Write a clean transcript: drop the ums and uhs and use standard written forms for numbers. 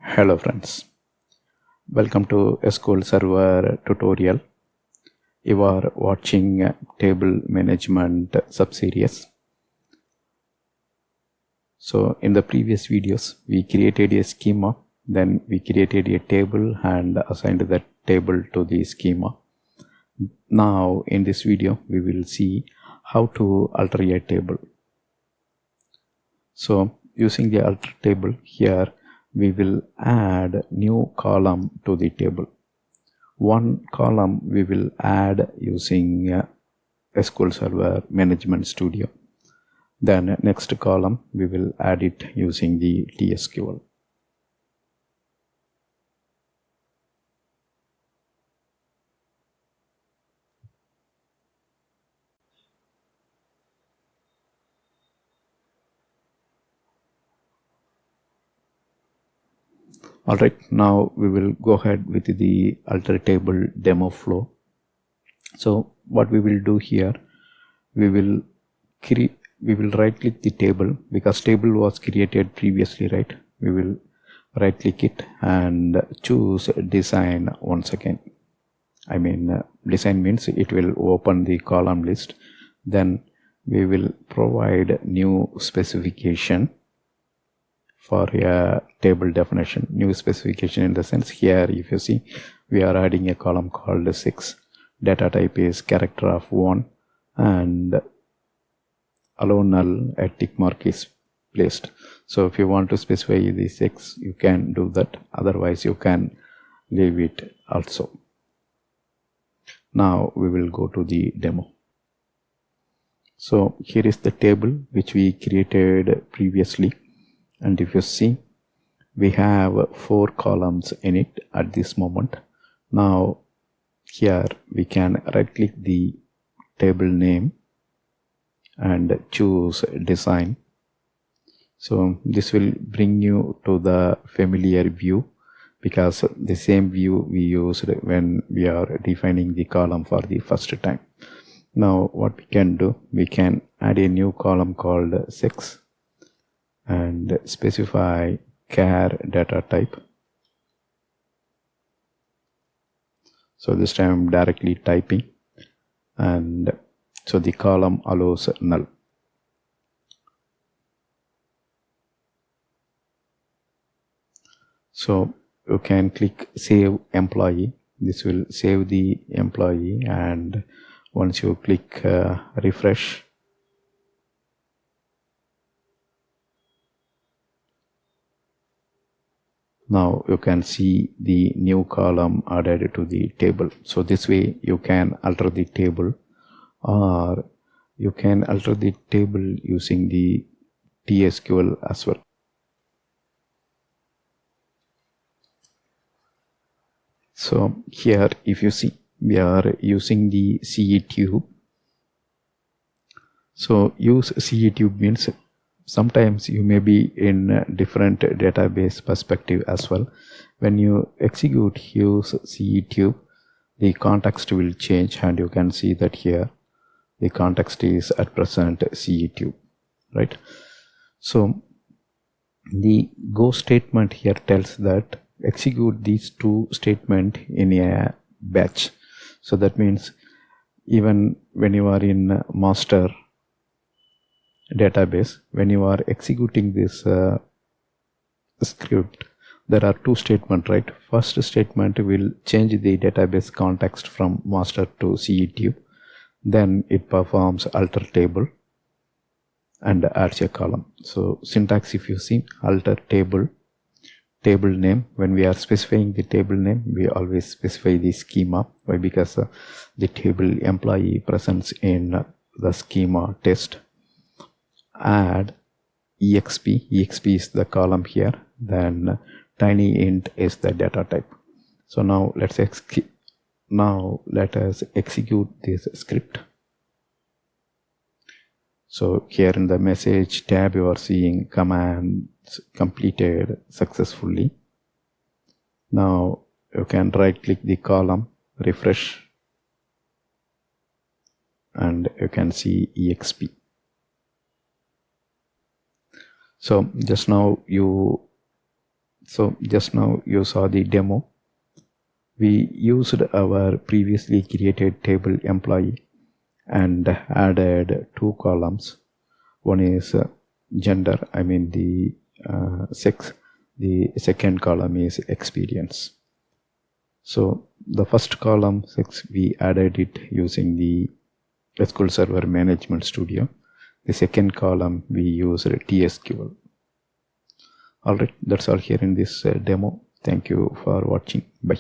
Hello friends, welcome to SQL Server tutorial. You are watching table management sub-series. So in the previous videos, we created a schema, then we created a table and assigned that table to the schema. Now in this video, we will see how to alter a table. So using the alter table here, we will add new column to the table. One column we will add using SQL Server Management Studio. Then next column we will add it using the TSQL. Alright, now we will go ahead with the alter table demo flow. So what we will do here, we will right click the table because table was created previously, right? We will right click it and choose design once again. Design means it will open the column list. Then we will provide new specification for a table definition. New specification in the sense here, if you see, we are adding a column called 6. Data type is character of 1 and allow null a tick mark is placed. So if you want to specify the 6, you can do that. Otherwise, you can leave it also. Now we will go to the demo. So here is the table which we created previously. And if you see, we have 4 columns in it at this moment. Now here we can right click the table name and choose design. So this will bring you to the familiar view because the same view we used when we are defining the column for the first time. Now what we can do, we can add a new column called 6 and specify char data type. So this time I'm directly typing, and so the column allows null. So you can click save employee. This will save the employee, and once you click refresh, now you can see the new column added to the table. So this way you can alter the table, or you can alter the table using the TSQL as well. So here if you see, we are using the CE tube. So use CE tube means sometimes you may be in a different database perspective as well. When you execute use CE tube, the context will change, and you can see that here the context is at present CE tube, right? So the go statement here tells that execute these 2 statements in a batch. So that means even when you are in master database, when you are executing this script, there are 2 statements, right? First statement will change the database context from master to CE tube. Then it performs alter table and adds a column. So syntax, if you see, alter table, table name. When we are specifying the table name, we always specify the schema. Why? Because the table employee presents in the schema test. Add exp is the column here, then tiny int is the data type. So now let us execute this script. So here in the message tab, you are seeing commands completed successfully. Now you can right click the column, refresh, and you can see exp. So just now you So just now you saw the demo. We used our previously created table employee and added 2 columns. One is gender, I mean the sex. The second column is experience. So the first column 6, we added it using the SQL Server Management Studio. The second column we used TSQL. Alright, that's all here in this demo. Thank you for watching. Bye.